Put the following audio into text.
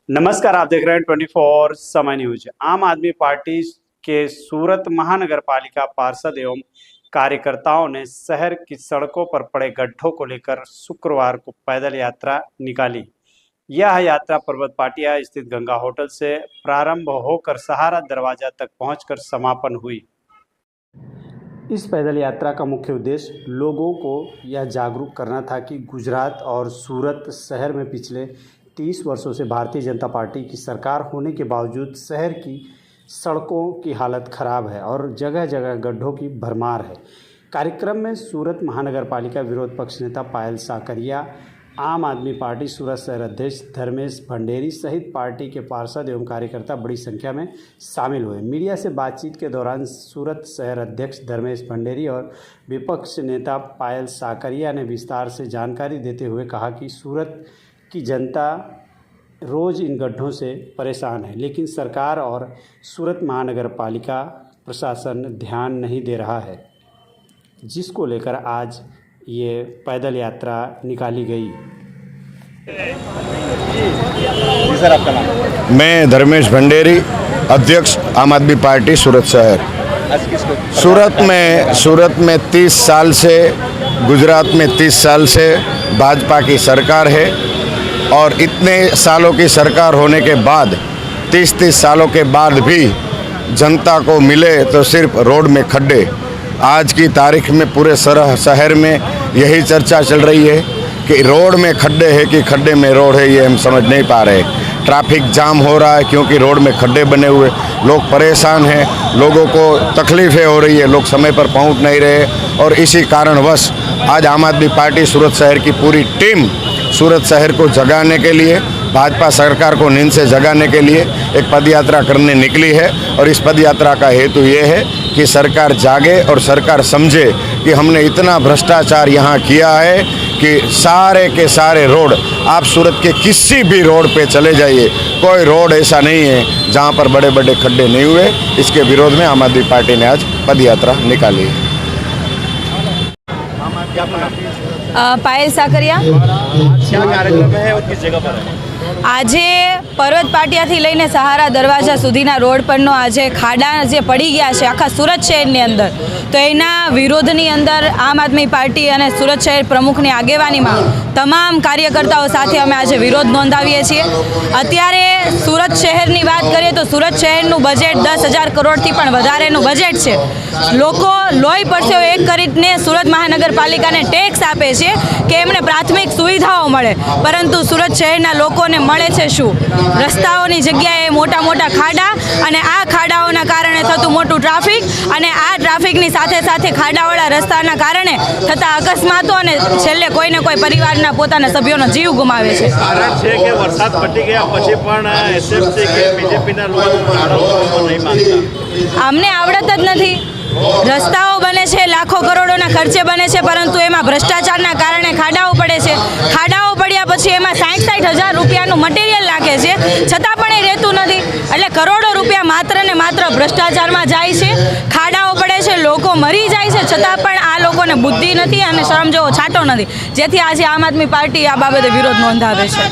नमस्कार, आप देख रहे हैं 24 समय न्यूज। आम आदमी पार्टी के सूरत महानगर पालिका पार्षद एवं कार्यकर्ताओं ने शहर की सड़कों पर पड़े गड्ढों को लेकर शुक्रवार को पैदल यात्रा निकाली। यह यात्रा पर्वत पाटिया स्थित गंगा होटल से प्रारंभ होकर सहारा दरवाजा तक पहुंचकर समापन हुई। इस पैदल यात्रा का मुख्य उद्देश्य लोगों को यह जागरूक करना था कि गुजरात और सूरत शहर में पिछले 30 वर्षों से भारतीय जनता पार्टी की सरकार होने के बावजूद शहर की सड़कों की हालत खराब है और जगह जगह गड्ढों की भरमार है। कार्यक्रम में सूरत महानगर पालिका विरोध पक्ष नेता पायल साकरिया, आम आदमी पार्टी सूरत शहर अध्यक्ष धर्मेश भंडेरी सहित पार्टी के पार्षद एवं कार्यकर्ता बड़ी संख्या में शामिल हुए। मीडिया से बातचीत के दौरान सूरत शहर अध्यक्ष धर्मेश भंडेरी और विपक्ष नेता पायल साकरिया ने विस्तार से जानकारी देते हुए कहा कि सूरत की जनता रोज़ इन गड्ढों से परेशान है, लेकिन सरकार और सूरत महानगर पालिका प्रशासन ध्यान नहीं दे रहा है, जिसको लेकर आज ये पैदल यात्रा निकाली गई। जी सर, आपका नाम? मैं धर्मेश भंडेरी, अध्यक्ष आम आदमी पार्टी सूरत शहर। सूरत में 30 साल से, गुजरात में 30 साल से भाजपा की सरकार है और इतने सालों की सरकार होने के बाद 30 सालों के बाद भी जनता को मिले तो सिर्फ रोड में खड्डे। आज की तारीख में पूरे शहर में यही चर्चा चल रही है कि रोड में खड्डे है कि खड्डे में रोड है, ये हम समझ नहीं पा रहे। ट्रैफिक जाम हो रहा है क्योंकि रोड में खड्डे बने हुए, लोग परेशान हैं, लोगों को तकलीफ़ें हो रही है, लोग समय पर पहुंच नहीं रहे और इसी कारणवश आज आम आदमी पार्टी सूरत शहर की पूरी टीम सूरत शहर को जगाने के लिए, भाजपा सरकार को नींद से जगाने के लिए एक पदयात्रा करने निकली है। और इस पदयात्रा का हेतु ये है कि सरकार जागे और सरकार समझे कि हमने इतना भ्रष्टाचार यहाँ किया है कि सारे के सारे रोड, आप सूरत के किसी भी रोड पे चले जाइए, कोई रोड ऐसा नहीं है जहाँ पर बड़े बड़े खड्डे नहीं हुए। इसके विरोध में आम आदमी पार्टी ने आज पदयात्रा निकाली है। पायल साकरिया। क्या कार्यक्रम है और किस जगह पर है? આજે પર્વત પાટિયાથી લઈને સહારા દરવાજા સુધીના રોડ પરનો આજે ખાડા જે પડી ગયા છે આખા સુરત શહેરની અંદર, તો એના વિરોધની અંદર આમ આદમી પાર્ટી અને સુરત શહેર પ્રમુખની આગેવાનીમાં તમામ કાર્યકર્તાઓ સાથે અમે આજે વિરોધ નોંધાવીએ છીએ। અત્યારે સુરત શહેરની વાત કરીએ તો સુરત શહેરનું બજેટ 10,000 કરોડથી પણ વધારેનું બજેટ છે। લોકો લોહી પરસેવો એક કરીને સુરત મહાનગરપાલિકાને ટેક્સ આપે છે કે એમને પ્રાથમિક સુવિધાઓ મળે, પરંતુ સુરત શહેરના લોકોને મળે છે શું? રસ્તાઓની જગ્યાએ મોટા મોટા ખાડા અને આ ખાડાઓના કારણે થતું મોટું ટ્રાફિક અને આ ટ્રાફિકની સાથે સાથે ખાડાવાળા રસ્તાના કારણે થતા અકસ્માતો અને છેલ્લે કોઈને કોઈ પરિવારના પોતાના સભ્યોનો જીવ ગુમાવે છે। કારણ છે કે વરસાદ પડી ગયા પછી પણ એસએફસી કે બીજેપીના લોકો નહીં માનતા। અમને આવડત જ નથી। રસ્તાઓ બને છે, લાખો કરોડોના ખર્ચે બને છે, પરંતુ એમાં ભ્રષ્ટાચારના કારણે ખાડાઓ પડે છે। ખાડાઓ પડ્યા પછી એમાં 60,000 રૂપિયાનું મટીરિયલ નાખે છે, છતાં પણ એ રહેતું નથી। એટલે કરોડો રૂપિયા માત્ર ને માત્ર ભ્રષ્ટાચારમાં જાય છે, ખાડાઓ પડે છે, લોકો મરી જાય છે, છતાં પણ આ લોકોને બુદ્ધિ નથી અને શરમ જેવો છાંટો નથી, જેથી આજે આમ આદમી પાર્ટી આ બાબતે વિરોધ નોંધાવે છે।